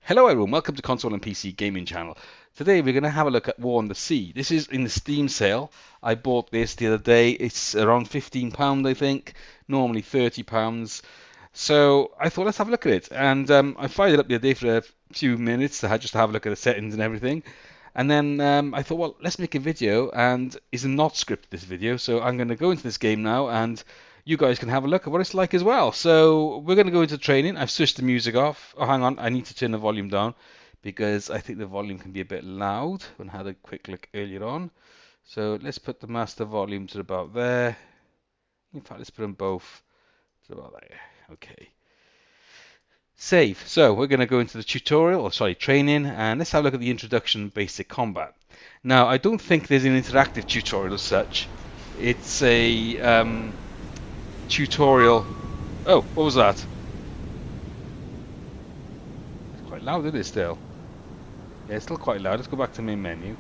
Hello everyone, welcome to Console and PC Gaming Channel. Today we're going to have a look at War on the Sea. This is in the Steam sale. I bought this the other day. It's around £15 I think, normally £30. So I thought let's have a look at it. And I fired it up the other day for a few minutes just to have a look at the settings and everything. And then I thought, well, let's make a video, and it's not scripted, this video, so I'm going to go into this game now, and you guys can have a look at what it's like as well. So we're going to go into training. I've switched the music off. Oh, hang on, I need to turn the volume down because I think the volume can be a bit loud. When I had a quick look earlier on. So let's put the master volume to about there. In fact, let's put them both to about there. Okay. Save. So we're going to go into the tutorial, or sorry, training, and let's have a look at the introduction basic combat. Now, I don't think there's an interactive tutorial as such. It's a tutorial. Oh, what was that? It's quite loud, isn't it, still? Yeah, it's still quite loud. Let's go back to main menu,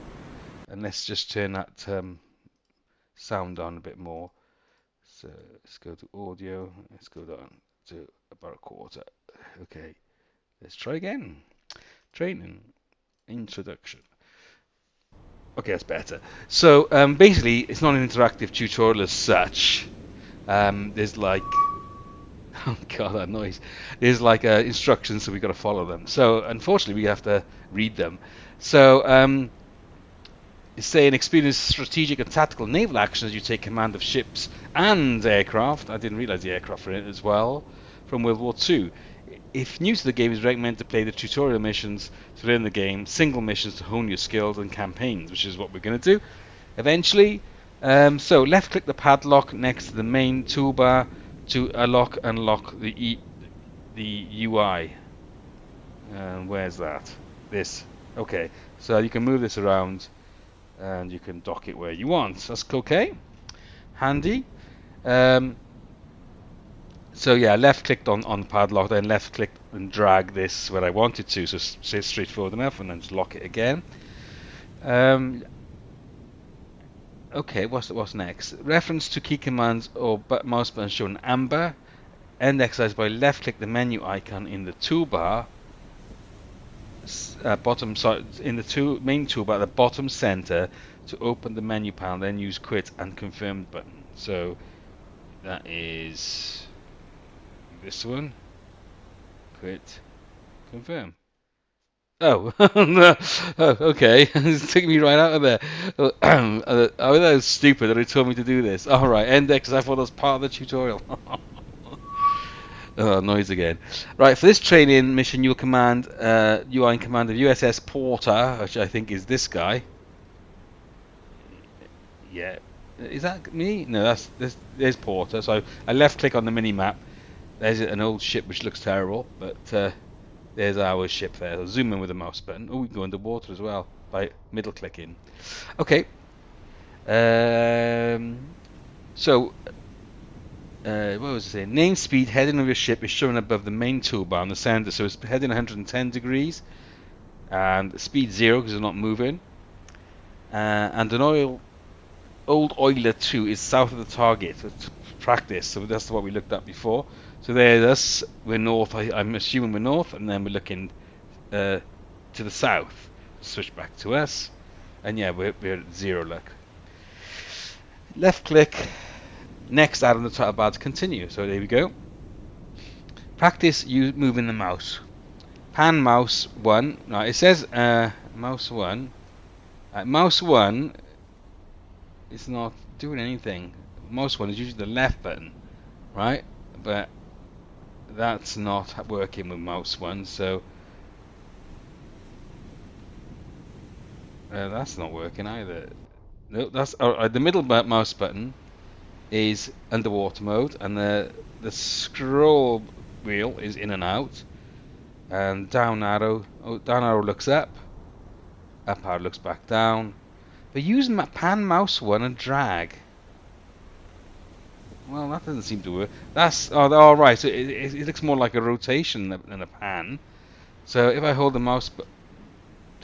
and let's just turn that sound down a bit more. So let's go to audio. Let's go down to about a quarter. Okay, let's try again. Training, introduction. Okay, that's better. So basically, it's not an interactive tutorial as such. There's like, oh god, that noise. There's like instructions, so we've got to follow them. So unfortunately, we have to read them. So it's saying experience strategic and tactical naval action as you take command of ships and aircraft. I didn't realize the aircraft were in it as well, from World War II. If new to the game, it's recommended to play the tutorial missions to learn the game, single missions to hone your skills, and campaigns, which is what we're going to do eventually. So left click the padlock next to the main toolbar to unlock the UI. Where's that? This. Okay, so you can move this around and you can dock it where you want. That's okay. Handy. So yeah, left clicked on padlock, then left click and drag this where I wanted to, so it's straightforward enough, and then just lock it again. Okay, what's next? Reference to key commands or mouse button shown amber. End exercise by left click the menu icon in the toolbar. Bottom side in the main toolbar at the bottom center to open the menu panel. Then use quit and confirm button. So that is this one. Quit, confirm. Oh, no. Oh, okay. It's taking me right out of there. That was stupid that it told me to do this. Alright, index, I thought that was part of the tutorial. Oh, noise again. Right, for this training mission, you are in command of USS Porter, which I think is this guy. Yeah. Is that me? No, there's Porter. So I left click on the mini map. There's an old ship which looks terrible, but there's our ship there. I'll zoom in with the mouse button. Oh, we can go underwater as well by middle clicking. Okay. So, what was I saying? Name speed heading of your ship is shown above the main toolbar on the center. So it's heading 110 degrees, and speed 0 because it's not moving. And an old oiler 2 is south of the target. So it's practice. So that's what we looked at before. So there's us, we're north, I'm assuming we're north, and then we're looking to the south. Switch back to us, and yeah, we're at 0 luck. Left click, next add on the title bar to continue. So there we go. Practice you moving the mouse. Pan mouse 1. Now it says mouse 1. Mouse 1 is not doing anything. Mouse 1 is usually the left button, right? But that's not working with mouse 1, so that's not working either. No, that's the middle mouse button is underwater mode, and the scroll wheel is in and out, and down arrow looks up arrow looks back down. But using pan mouse 1 and drag. Well, that doesn't seem to work. That's right. So it looks more like a rotation than a pan. So if I hold the mouse,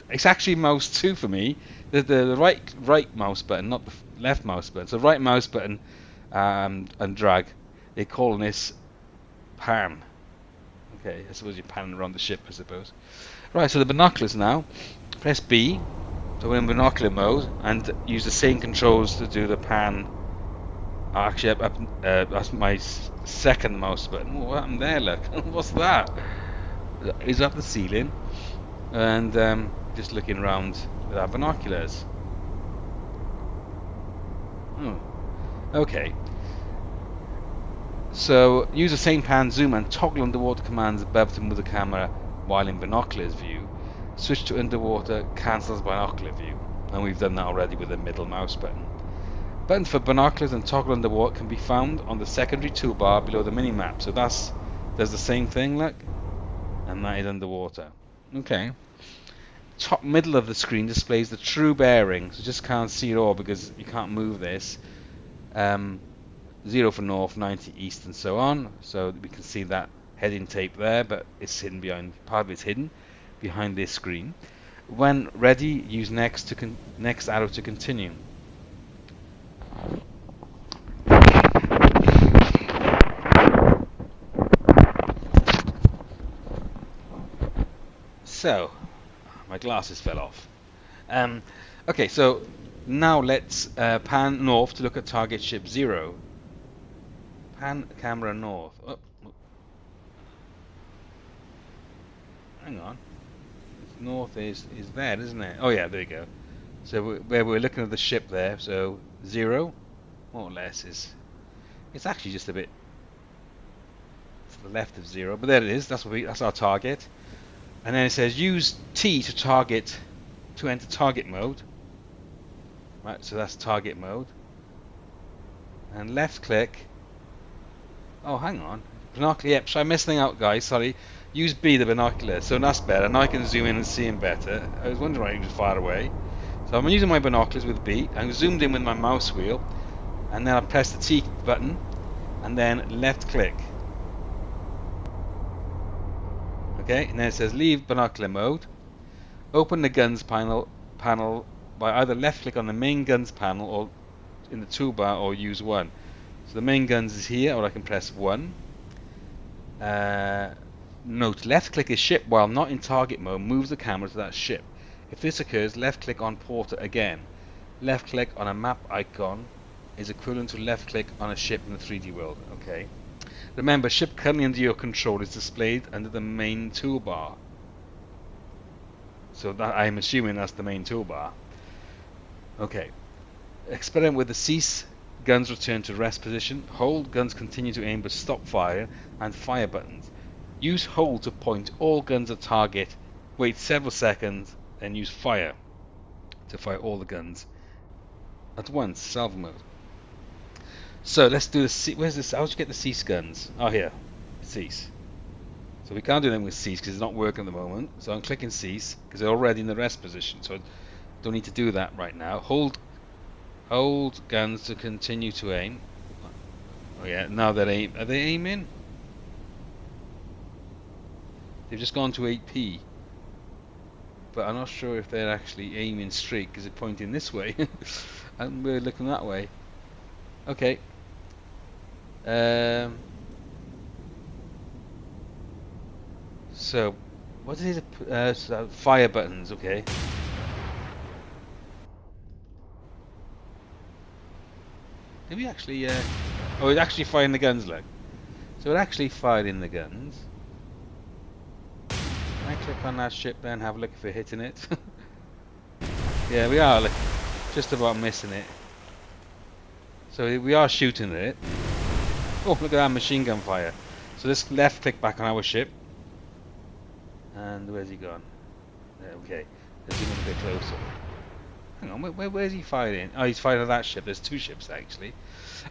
it's actually mouse 2 for me. The right mouse button, not the left mouse button. So right mouse button and drag. They're calling this pan. Okay, I suppose you're panning around the ship, I suppose. Right, so the binoculars now. Press B, so we're in binocular mode, and use the same controls to do the pan. Actually, that's my second mouse button. What happened there, look? What's that? Is up the ceiling, and just looking around with our binoculars. Oh, okay. So use the same pan zoom and toggle underwater commands above to move the camera while in binoculars view. Switch to underwater cancels binocular view, and we've done that already with the middle mouse button. Buttons for binoculars and toggle underwater can be found on the secondary toolbar below the mini-map. So does the same thing, look, and that is underwater. Okay. Top middle of the screen displays the true bearing. So just can't see it all because you can't move this. 0 for north, 90 east, and so on. So we can see that heading tape there, but it's hidden behind. Part of it's hidden behind this screen. When ready, use next arrow to continue. So, my glasses fell off. Okay, so now let's pan north to look at target ship 0. Pan camera north. Oh. Hang on. North is there, isn't it? Oh yeah, there you go. So we're looking at the ship there. So 0, more or less, it's actually just a bit to the left of 0, but there it is. That's our target. And then it says use T to enter target mode. Right, so that's target mode. And left click. Oh, hang on. Binocular. Yep, so I missed something out, guys. Sorry. Use B, the binocular. So that's better. Now I can zoom in and see him better. I was wondering why he was far away. So I'm using my binoculars with B. I'm zoomed in with my mouse wheel. And then I press the T button. And then left click. Okay, and then it says leave binocular mode. Open the guns panel by either left click on the main guns panel or in the toolbar, or use 1. So the main guns is here, or I can press 1. Note, left click is ship while not in target mode moves the camera to that ship. If this occurs, left click on porter again. Left click on a map icon is equivalent to left click on a ship in the 3D world. Okay. Remember, ship currently under your control is displayed under the main toolbar. So that, I'm assuming that's the main toolbar. Okay. Experiment with the cease. Guns return to rest position. Hold. Guns continue to aim but stop fire. And fire buttons. Use hold to point all guns at target. Wait several seconds. Then use fire to fire all the guns at once. Salvo mode. So let's do the where's this? How do you get the cease guns? Oh, here. Cease. So we can't do them with cease because it's not working at the moment. So I'm clicking cease because they're already in the rest position. So I don't need to do that right now. Hold guns to continue to aim. Oh yeah, now they're are they aiming? They've just gone to 8p. But I'm not sure if they're actually aiming straight because they're pointing this way. And we're looking that way. Okay. So, what is it? So fire buttons, okay. Did we actually, oh, it actually firing the guns, look. So it actually fired in the guns. Can I click on that ship then, have a look if we're hitting it? Yeah, we are, like, just about missing it. So we are shooting at it. Oh, look at that machine gun fire. So let's left click back on our ship. And where's he gone? Yeah, okay, let's zoom in a bit closer. Hang on, where's he firing? Oh, he's firing at that ship. There's 2 ships actually.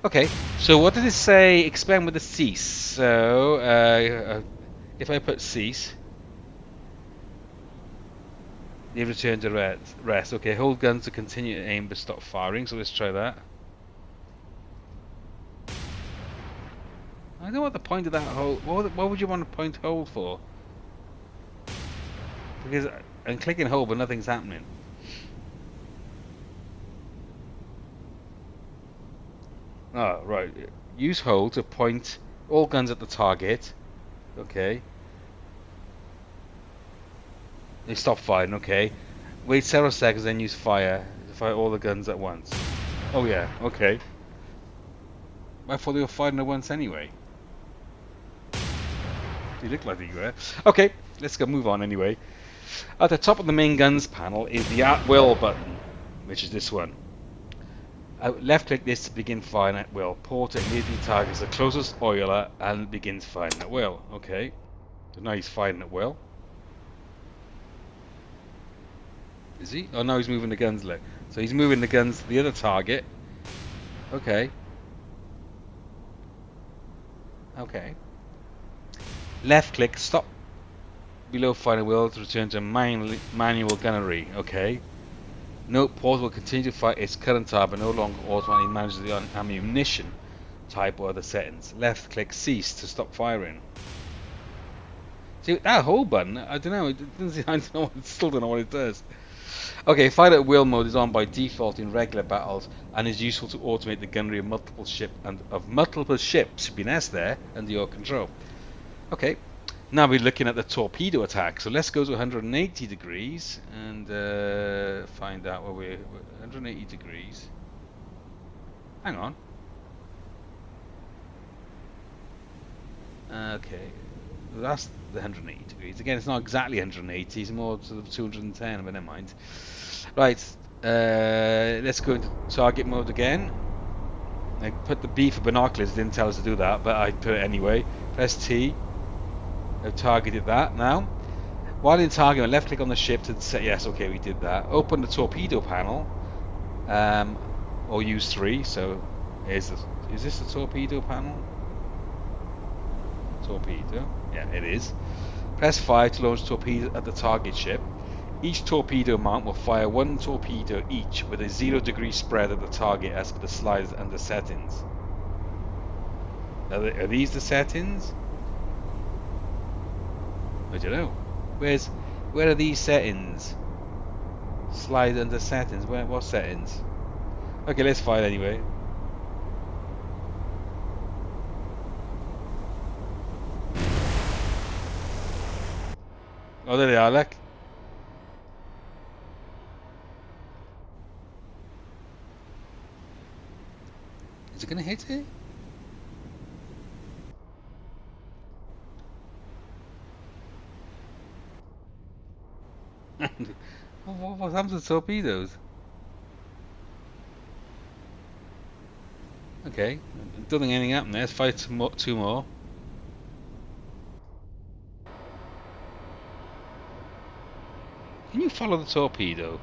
Okay, so what did it say? Experiment with the cease. So if I put cease, they return to rest. Okay, hold guns to continue to aim but stop firing. So let's try that. I don't know what the point of that hold. What would you want to point hold for? Because I'm clicking hold, but nothing's happening. Oh, right. Use hold to point all guns at the target. Okay. They stop firing, okay. Wait several seconds, then use fire to fire all the guns at once. Oh yeah, okay. I thought they were firing at once anyway. They look like they were. Okay, let's go move on anyway. At the top of the main guns panel is the at will button, which is this one. Left click this to begin firing at will. Port it immediately targets the closest oiler and begins firing at will. Okay, so now he's firing at will. Is he? Oh no, he's moving the guns. Look, so he's moving the guns to the other target. Okay. Okay. Left click, stop below firing wheel to return to manual gunnery. Okay. Note port will continue to fire its current type but no longer automatically manages the ammunition type or other settings. Left click cease to stop firing. See that whole button, I don't know. I still don't know what it does. Okay, fire at will mode is on by default in regular battles and is useful to automate the gunnery of multiple ships. Should be an S there under your control. Okay, now we're looking at the torpedo attack. So let's go to 180 degrees and find out where we're 180 degrees. Hang on. Okay, that's the 180 degrees. Again, it's not exactly 180. It's more sort of 210. But never mind. Right, let's go into target mode again. I put the B for binoculars. It didn't tell us to do that, but I put it anyway. Press T. I've targeted that now. While in target, left click on the ship to set. Yes, okay, we did that. Open the torpedo panel, or use 3. So, is this the torpedo panel? Torpedo. Yeah, it is. Press 5 to launch torpedo at the target ship. Each torpedo mount will fire 1 torpedo each with a 0-degree spread at the target as per the slides and the settings. Are these the settings? I don't know. Where are these settings? Slide under settings. What settings? Okay, let's fire anyway. Oh, there they are, look. Is it going to hit it? What happens to torpedoes? Okay, don't think anything happened there. Let's fire 2 more. Can you follow the torpedo?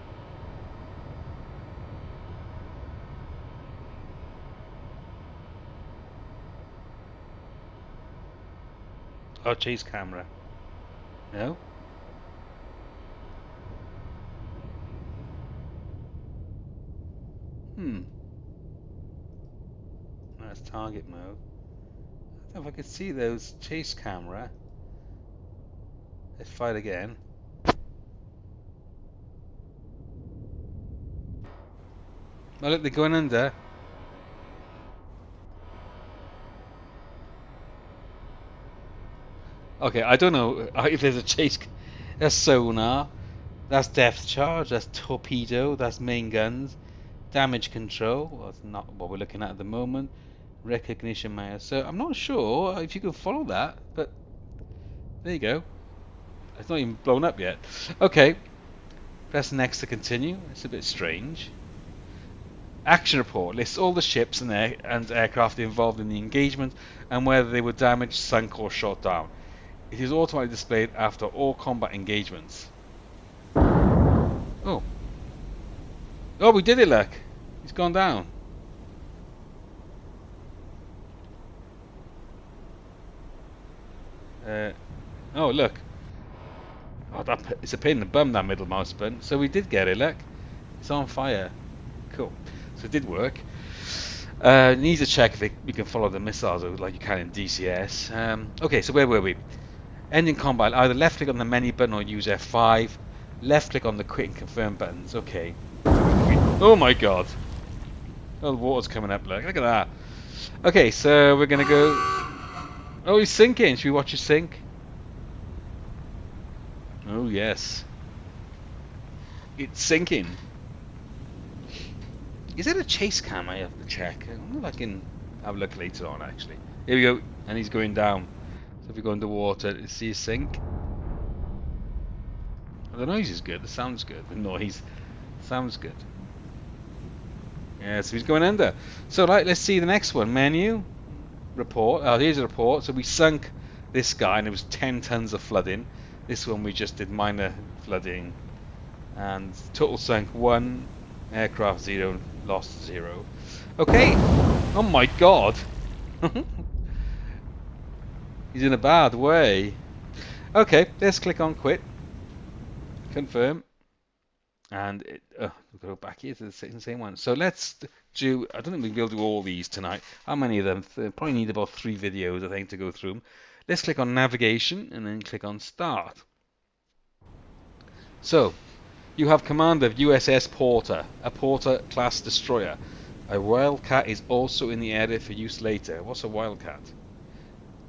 Oh, chase camera. No? That's target mode. I don't know if I could see those chase camera. Let's fight again. Oh look, they're going under. Okay, I don't know if there's a chase. That's sonar. That's depth charge. That's torpedo. That's main guns. Damage control. Well, that's not what we're looking at the moment. Recognition mayor. So I'm not sure if you can follow that, but there you go. It's not even blown up yet. Okay. Press next to continue. It's a bit strange. Action report lists all the ships and aircraft involved in the engagement and whether they were damaged, sunk, or shot down. It is automatically displayed after all combat engagements. Oh. Oh, we did it, look. He's gone down. Oh, look. Oh, it's a pain in the bum, that middle mouse button. So we did get it, look. It's on fire. Cool. So it did work. Need to check if we can follow the missiles like you can in DCS. Okay, so where were we? Ending combat. Either left click on the menu button or use F5. Left click on the quit and confirm buttons. Okay. Oh my god. Oh, the water's coming up. Look at that. Okay, so we're gonna go. Oh, he's sinking. Should we watch it sink? Oh yes. it's sinking. Is that a chase cam? I have to check. I wonder if I can have a look later on, actually. Here we go, and he's going down. So if we go underwater, see his sink. The noise is good, the sound's good. The noise sounds good. Yeah, so he's going under. So right, let's see the next one. Menu, report. Oh, here's a report. So we sunk this guy, and it was 10 tons of flooding. This one we just did minor flooding, and total sunk 1, aircraft 0, lost 0. Okay. Oh my God. He's in a bad way. Okay, let's click on quit. Confirm. And we'll go back here to the same one. So let's do, I don't think we'll be able to do all these tonight. How many of them? Probably need about 3 videos, I think, to go through them. Let's click on navigation and then click on start. So, you have command of USS Porter, a Porter class destroyer. A Wildcat is also in the area for use later. What's a Wildcat?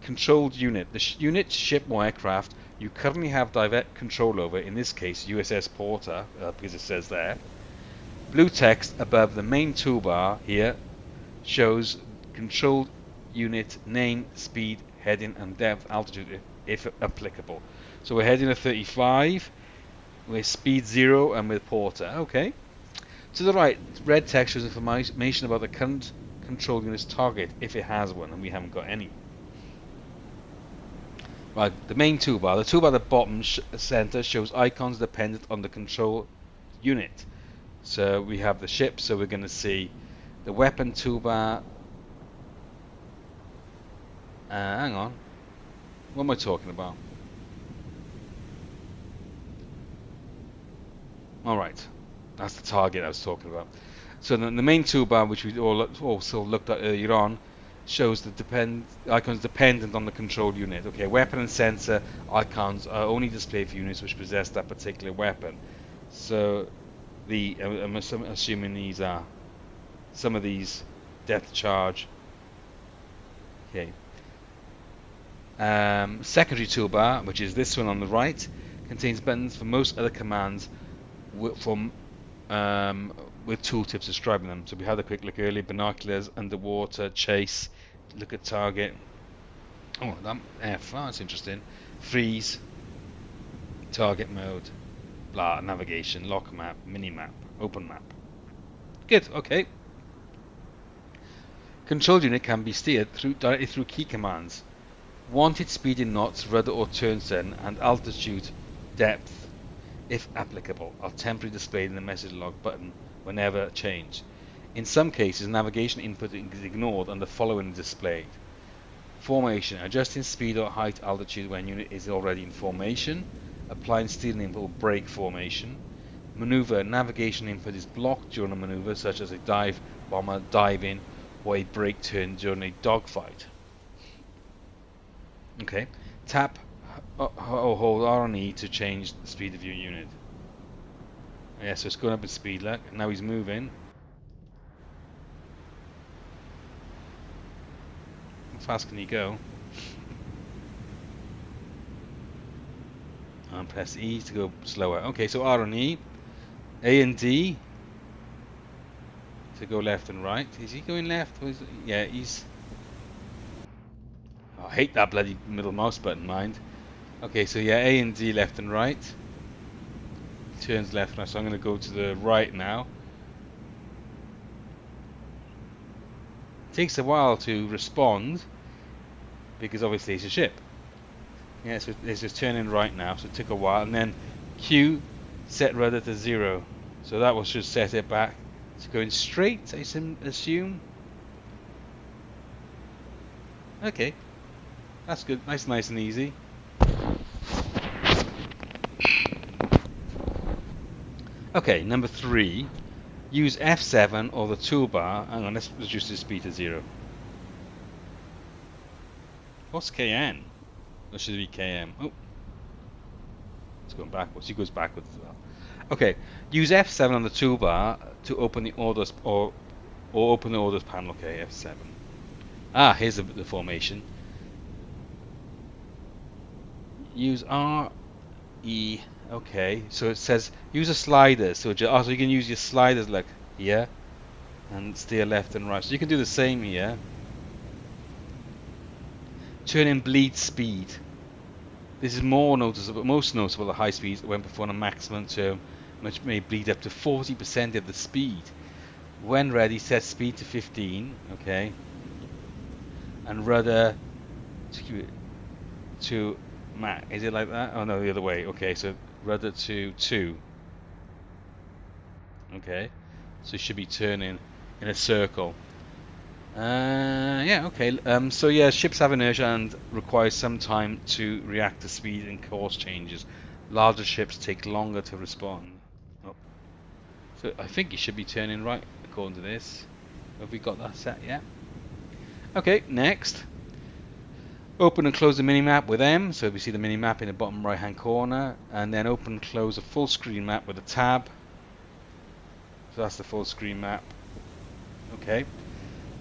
Controlled unit. The unit, ship or aircraft you currently have direct control over, in this case USS Porter, because it says there. Blue text above the main toolbar here shows controlled unit name, speed, heading and depth, altitude if applicable. So we're heading to 35, we're speed 0 and with Porter. Okay. To the right, red text shows information about the current control unit's target if it has one, and we haven't got any. Right, the main toolbar. The toolbar at the bottom center shows icons dependent on the control unit. So we have the ship, so we're going to see the weapon toolbar. Hang on. What am I talking about? Alright, that's the target I was talking about. So the main toolbar, which we also looked at earlier on, shows the icons dependent on the control unit. Okay, weapon and sensor icons are only displayed for units which possess that particular weapon. So I'm assuming these are some of these depth charge. Okay. Secondary toolbar, which is this one on the right, contains buttons for most other commands with tooltips describing them. So we had a quick look earlier: binoculars, underwater, chase, look at target. Oh, that F, that's interesting. Freeze, target mode, blah, navigation, lock map, mini map, open map. Good, okay. Control unit can be steered directly through key commands. Wanted speed in knots, rudder or turn turn, and altitude, depth, if applicable, are temporarily displayed in the message log button whenever changed. In some cases, navigation input is ignored and the following is displayed. Formation, adjusting speed or height altitude when unit is already in formation. Applying steering input or brake formation. Maneuver, navigation input is blocked during a maneuver, such as a dive bomber diving or a brake turn during a dogfight. Okay, tap or hold R and E to change the speed of your unit. Yeah, so it's going up in speed, look. Now he's moving. How fast can he go? And press E to go slower. Okay, so R and E. A and D to go left and right. Is he going left? Or is it? Yeah, he's... Oh, I hate that bloody middle mouse button, mind. Okay, so yeah, A and D left and right. Turns left now, so I'm going to go to the right now. It takes a while to respond because obviously it's a ship. Yeah, so it's just turning right now, so it took a while. And then Q, set rudder to 0. So that will just set it back to going straight, I assume. Okay, that's good. Nice and easy. Okay, number 3. Use F7 or the toolbar. Hang on, let's reduce the speed to 0. What's KN? Or should it be KM? Oh, it's going backwards. He goes backwards as well. Okay, use F7 on the toolbar to open the orders or open the orders panel. Okay, F7. Ah, here's the formation. Use R, E. Okay, so it says use a slider. So so you can use your sliders like here and steer left and right. So you can do the same here. Turn in bleed speed. This is more noticeable, most noticeable at high speeds when performed on a maximum term, which may bleed up to 40% of the speed. When ready, set speed to 15. Okay, and rudder to max. Is it like that? Oh no, the other way. Okay, so rudder to 2. Okay, so you should be turning in a circle. Yeah, okay. So yeah, ships have inertia and require some time to react to speed and course changes. Larger ships take longer to respond. Oh. So I think you should be turning right according to this. Have we got that set yet? Okay, next. Open and close the minimap with M. So we see the minimap in the bottom right hand corner. And then open and close a full screen map with a tab. So that's the full screen map. Okay.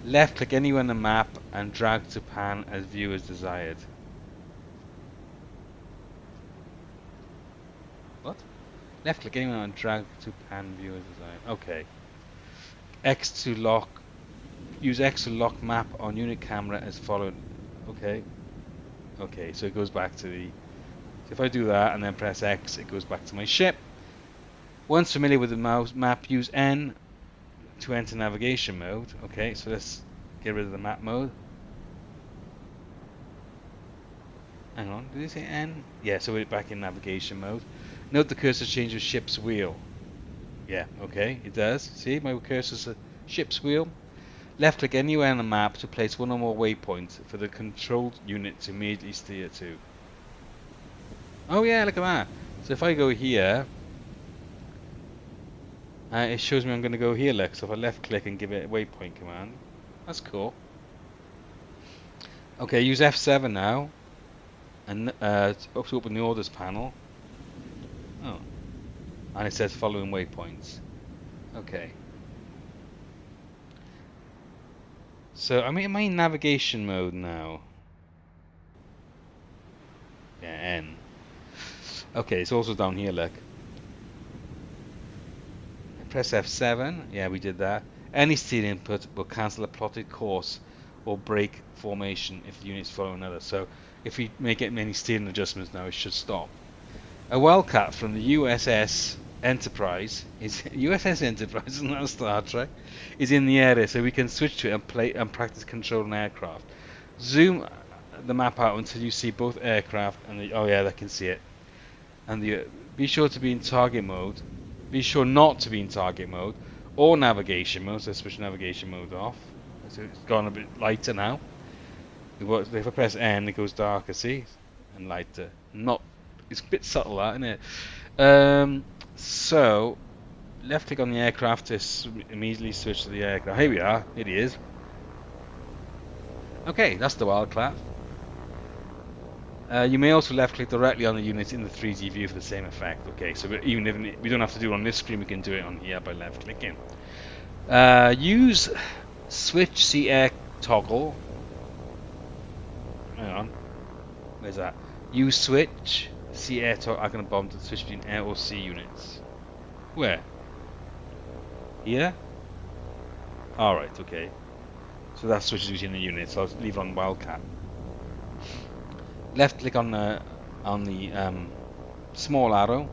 Left click anywhere on the map and drag to pan as view as desired. What? Left click anywhere and drag to pan view as desired. Okay. X to lock. Use X to lock map on unit camera as followed. Okay. Okay, so it goes back to the. So if I do that and then press X, it goes back to my ship. Once familiar with the mouse map, use N to enter navigation mode. Okay, so let's get rid of the map mode. Hang on, did it say N? Yeah, so we're back in navigation mode. Note the cursor changes ship's wheel. Yeah, okay, it does. See, my cursor's a ship's wheel. Left click anywhere on the map to place one or more waypoints for the control unit to immediately steer to. Oh yeah, look at that. So if I go here, it shows me I'm going to go here, look. So if I left click and give it a waypoint command, that's cool. Okay, use F7 now, and to open the orders panel. Oh, and it says following waypoints. Okay. So I'm in navigation mode now. Yeah, N. Okay, it's also down here, look. Press F7. Yeah, we did that. Any steer input will cancel a plotted course or break formation if the unit's following another. So if we make any steering adjustments now, it should stop. A wildcat from the USS Enterprise isn't that Star Trek? Is in the area, so we can switch to it and play and practice controlling aircraft. Zoom the map out until you see both aircraft and oh yeah, they can see it. And be sure to be in target mode. Be sure not to be in target mode or navigation mode. So switch navigation mode off. So it's gone a bit lighter now. If I press N, it goes darker. See, and lighter. It's a bit subtle, that, isn't it? So left click on the aircraft to immediately switch to the aircraft. Here we are. It is. Okay, that's the wildcat. You may also left click directly on the unit in the 3D view for the same effect. Okay, so even if we don't have to do it on this screen, we can do it on here by left clicking. Use switch C air toggle. Hang on, where's that? Use switch C air toggle. I'm going to bomb to switch between air or sea units. Where? Here? Alright, okay. So that switches between the units. So I'll leave it on wildcat. Left click on the small arrow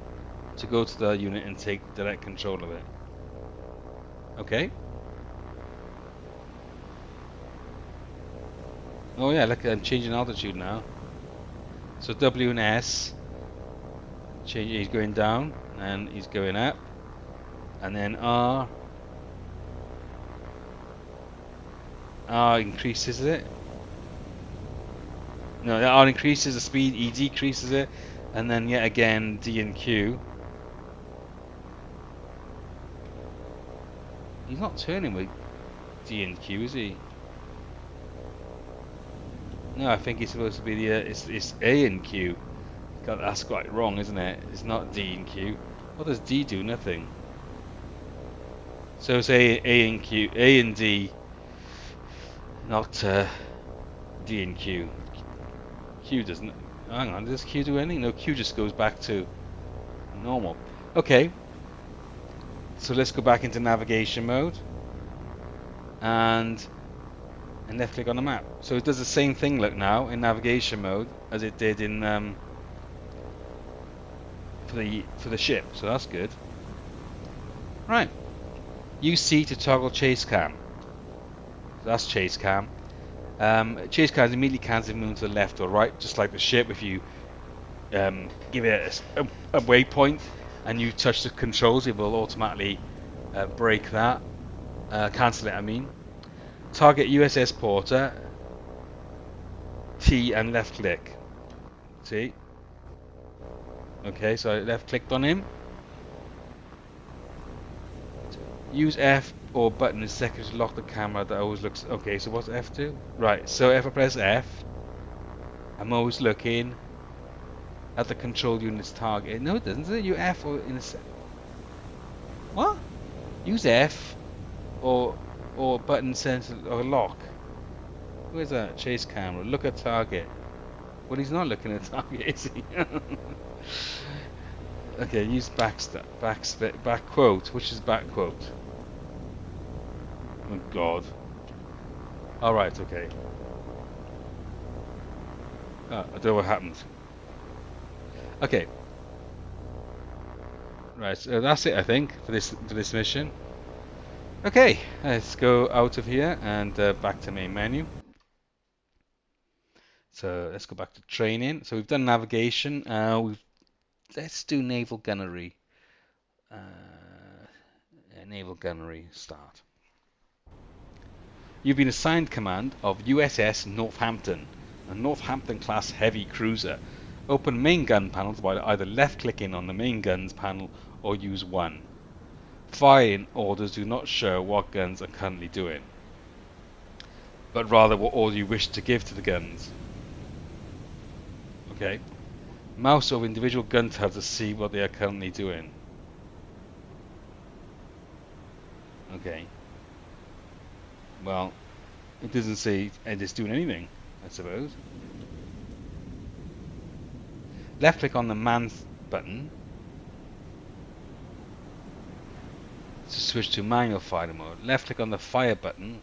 to go to the unit and take direct control of it. Okay. Oh yeah, look, I'm changing altitude now. So W and S, he's going down and he's going up, and then R increases it. No, R increases the speed, E decreases it, and then yet again D and Q. He's not turning with D and Q, is he? No, I think it's supposed to be the it's A and Q. God, that's quite wrong, isn't it? It's not D and Q. What does D do? Nothing. So it's A and Q, A and D, not D and Q. Q doesn't. Hang on, does Q do anything? No, Q just goes back to normal. Okay, so let's go back into navigation mode and left click on the map. So it does the same thing, look, now in navigation mode as it did in for the ship. So that's good. Right. Use C to toggle chase cam. So that's chase cam. Chase cam immediately cancels move to the left or right, just like the ship. If you give it a waypoint and you touch the controls, it will automatically break that. Cancel it, I mean. Target USS Porter. T and left click. See? Okay, so I left clicked on him. Use F or button in seconds to lock the camera. That always looks okay. So what's F do? Right. So if I press F, I'm always looking at the control unit's target. No, it doesn't. You F or in a what? Use F or button sensor or lock. Where's that? Chase camera. Look at target. Well, he's not looking at target, is he? Okay, use back quote. Which is back quote? Oh God. All right. Okay. I don't know what happened. Okay. Right. So that's it, I think, for this mission. Okay. Let's go out of here and back to main menu. So let's go back to training. So we've done navigation. Let's do naval gunnery. Naval gunnery start. You've been assigned command of USS Northampton, a Northampton class heavy cruiser. Open main gun panels by either left clicking on the main guns panel or use 1. Firing orders do not show what guns are currently doing, but rather what order you wish to give to the guns. Okay. Mouse over individual gun tabs to see what they are currently doing. Okay. Well, it doesn't say it's doing anything, I suppose. Left click on the man button to switch to manual fire mode. Left click on the fire button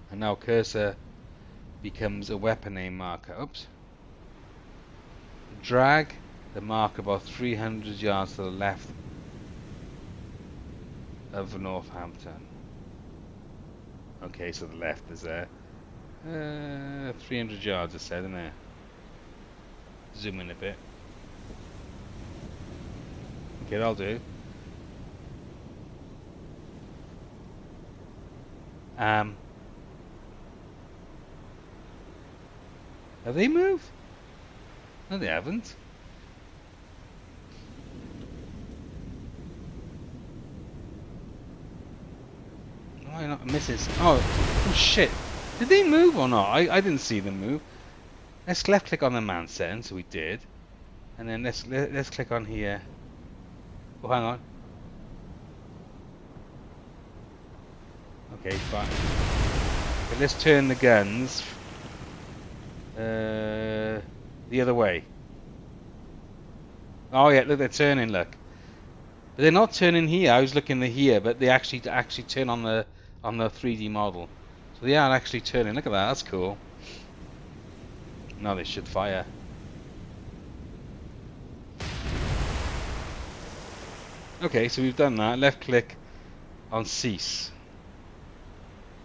and now cursor becomes a weapon aim marker. Oops. Drag the marker about 300 yards to the left of Northampton. Okay, so the left is there. 300 yards, it said, isn't it? Zoom in a bit. Okay, that'll do. Have they moved? No, they haven't. Why am I not missing? Oh shit! Did they move or not? I didn't see them move. Let's left click on the man setting, so we did, and then let's click on here. Oh, hang on. Okay, fine. Okay, let's turn the guns the other way. Oh yeah, look, they're turning. Look, but they're not turning here. I was looking here, but they actually turn on the 3D model. So they are actually turning. Look at that. That's cool. Now they should fire. Okay, so we've done that. Left click on cease.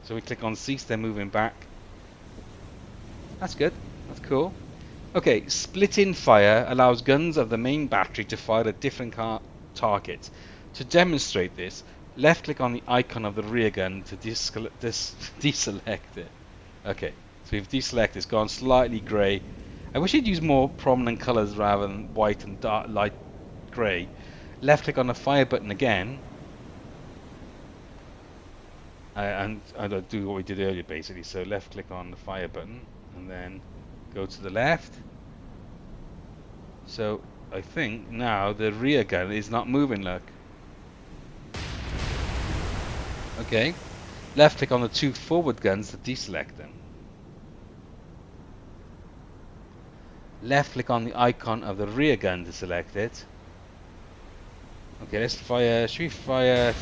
So we click on cease, they're moving back. That's good. That's cool. Okay, splitting fire allows guns of the main battery to fire at different targets. To demonstrate this, left click on the icon of the rear gun to deselect it. Okay, so we've deselected, it's gone slightly grey. I wish you'd use more prominent colours rather than white and dark, light grey. Left click on the fire button again. And I'll do what we did earlier basically. So left click on the fire button and then go to the left. So I think now the rear gun is not moving, look. Okay. Left click on the 2 forward guns to deselect them. Left click on the icon of the rear gun to select it. Okay, let's fire. Should we fire?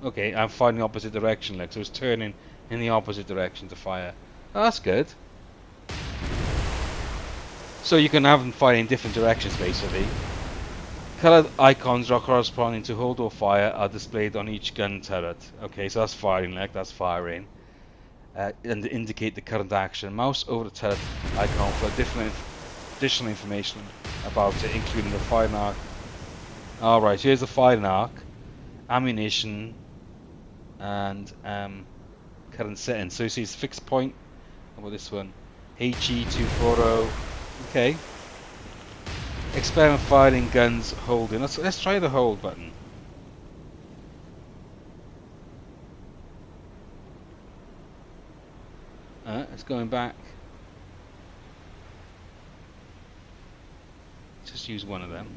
Okay, I'm firing the opposite direction, like so it's turning in the opposite direction to fire. Oh, that's good. So you can have them fire in different directions, basically. Colored icons corresponding to hold or fire are displayed on each gun turret. Okay, so that's firing, like that's firing. And indicate the current action. Mouse over the turret icon for additional information about it, including the firing arc. Alright, here's the firing arc, ammunition, and current setting. So you see it's fixed point. How about this one? HE240. Okay. Experiment firing guns holding. Let's try the hold button. It's going back. Just use one of them.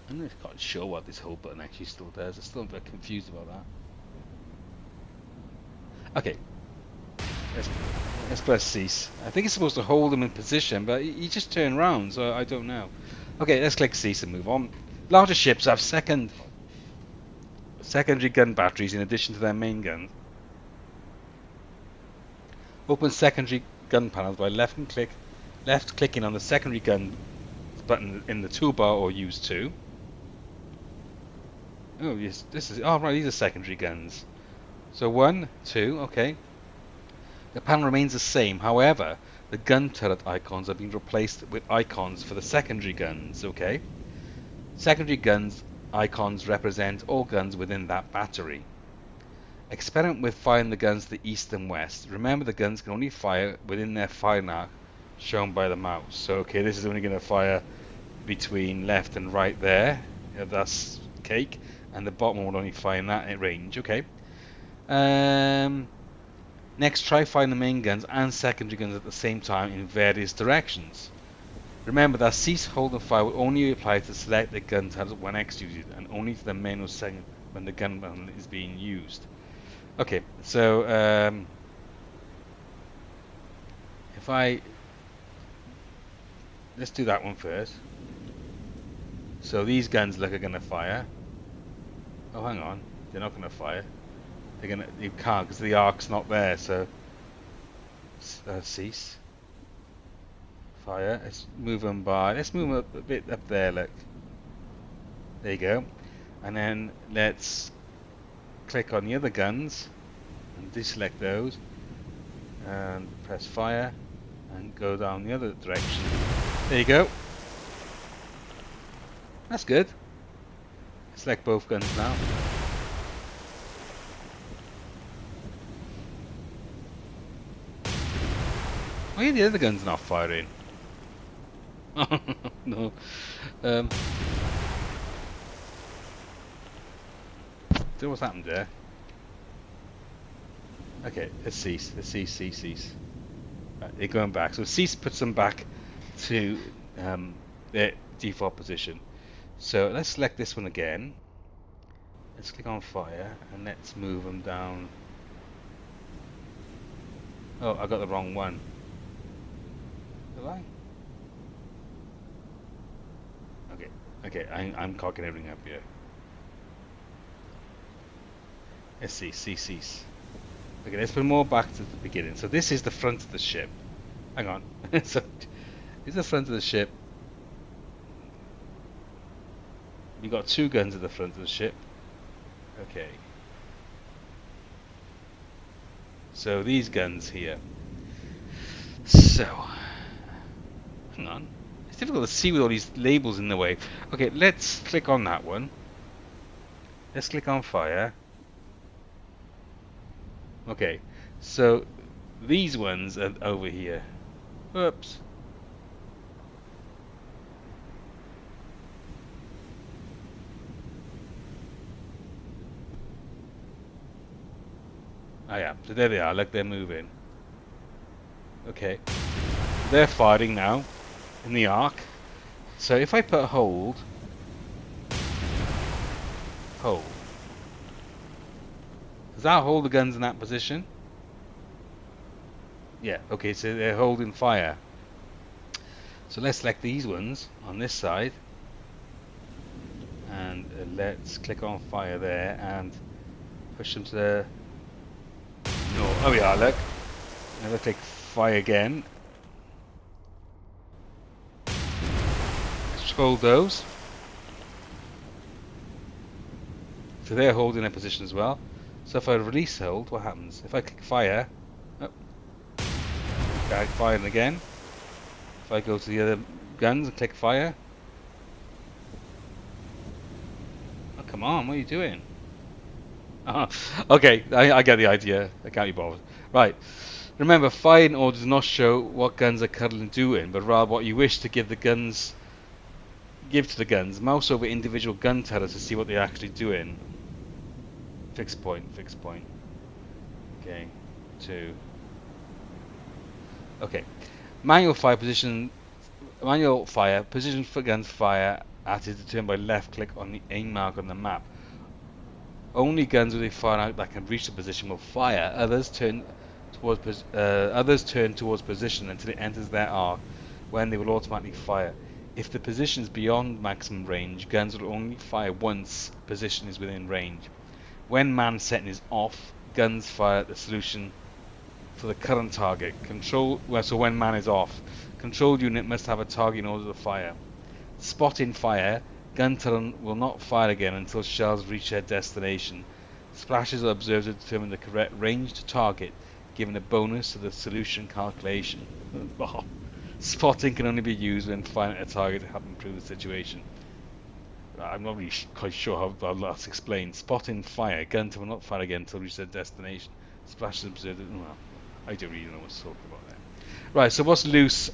I'm not quite sure what this hold button actually still does. I'm still a bit confused about that. Okay. Let's press cease. I think it's supposed to hold them in position, but you just turn around, so I don't know. Okay, let's click cease and move on. Larger ships have secondary gun batteries in addition to their main gun. Open secondary gun panels by left clicking on the secondary gun button in the toolbar, or use 2. Oh yes, right, these are secondary guns. So 1, 2, okay. The panel remains the same, however, the gun turret icons have been replaced with icons for the secondary guns, okay? Secondary guns icons represent all guns within that battery. Experiment with firing the guns to the east and west. Remember, the guns can only fire within their firing arc shown by the mouse. So okay, this is only going to fire between left and right there. That's cake. And the bottom one will only fire in that range, okay? Next, try firing the main guns and secondary guns at the same time in various directions. Remember that cease, hold, and fire will only apply to selected gun types when executed, and only to the main or second when the gun button is being used. Okay, so let's do that one first. So these guns look are going to fire. Oh, hang on, they're not going to fire. You can't because the arc's not there. So cease. Fire. Let's move them by. Let's move them a bit up there. Look. There you go. And then let's click on the other guns and deselect those, and press fire and go down the other direction. There you go. That's good. Select both guns now. Why are the other guns not firing? No. Don't know what's happened there. Okay, let's cease. Let's cease. Right, they're going back. So cease puts them back to their default position. So let's select this one again. Let's click on fire and let's move them down. Oh, I got the wrong one. Did I? Okay, I'm cocking everything up here. Let's see, cease. Okay, let's put more back to the beginning. So this is the front of the ship. Hang on. So this is the front of the ship. You've got 2 guns at the front of the ship. Okay. So these guns here. So, hang on. It's difficult to see with all these labels in the way. Okay, let's click on that one. Let's click on fire. Okay, so these ones are over here. Oops. Oh yeah, so there they are, look, they're moving. Okay, they're firing now in the arc. So if I put a hold, Hold. Does that hold the guns in that position? Yeah, okay, so they're holding fire. So let's select these ones on this side. And let's click on fire there and push them to the... No, oh we are, look. Now let's click fire again. Let's hold those. So they're holding their position as well. So if I release hold, what happens? If I click fire, oh, firing again. If I go to the other guns and click fire, oh come on, what are you doing? Okay, I get the idea. I can't be bothered. Right. Remember, firing order does not show what guns are currently doing, but rather what you wish to give to the guns. Mouse over individual gun tellers to see what they're actually doing. Fixed point. Okay, 2. Okay. Manual fire position for guns fire at is determined by left click on the aim mark on the map. Only guns with a fire out that can reach the position will fire. Others turn towards position until it enters their arc, when they will automatically fire. If the position is beyond maximum range, guns will only fire once position is within range. When man setting is off, guns fire at the solution for the current target. So when man is off, control unit must have a target in order to fire. Spotting fire, gun turret will not fire again until shells reach their destination. Splashes are observed to determine the correct range to target, giving a bonus to the solution calculation. Spotting can only be used when firing at a target to help improve the situation. I'm not really quite sure how that's explained. Spotting fire, gun turret will not fire again until reach their destination. Splashes observed. Well, I don't really know what's talking about there. Right, so what's loose?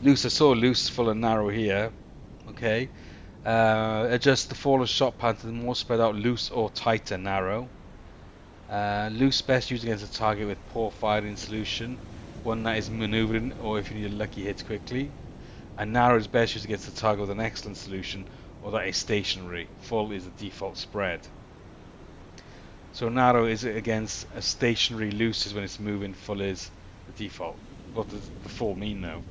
Loose, I saw loose, full and narrow here. Okay. Adjust the fall of shot pattern to the more spread out loose or tighter narrow. Loose best used against a target with poor firing solution, one that is maneuvering or if you need a lucky hit quickly. And narrow is best used against a target with an excellent solution or that is stationary. Full is the default spread. So narrow is against a stationary, loose is when it's moving, full is the default. What does the full mean though?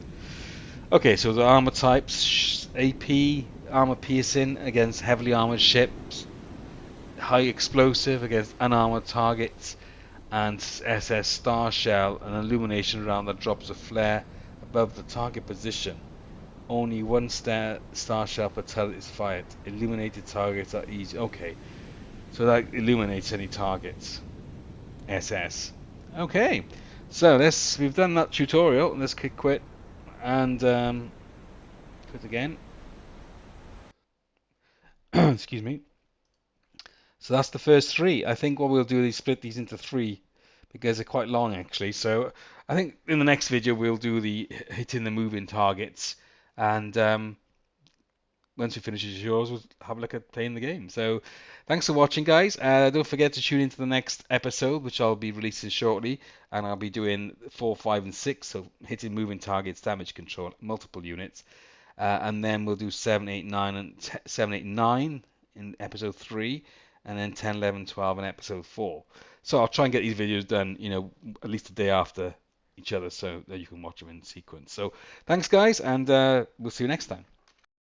Okay, so the armor types: AP, armor piercing against heavily armored ships, high explosive against unarmored targets, and SS star shell, an illumination around that drops a flare above the target position. Only one star shell per turret is fired. Illuminated targets are easy. Okay, so that illuminates any targets. SS. Okay, so we've done that tutorial. Let's click quit and quit again. Excuse me. So that's the first 3. I think what we'll do is split these into 3 because they're quite long actually. So I think in the next video we'll do the hitting the moving targets, and once we finish yours, we'll have a look at playing the game. So thanks for watching, guys. Don't forget to tune into the next episode, which I'll be releasing shortly, and I'll be doing 4, 5, and 6, so hitting moving targets, damage control, multiple units, and then we'll do 7, 8, 9, and 7, 8, 9 in episode 3, and then 10, 11, 12 in episode 4. So I'll try and get these videos done, at least a day after each other, so that you can watch them in sequence. So thanks, guys, and we'll see you next time.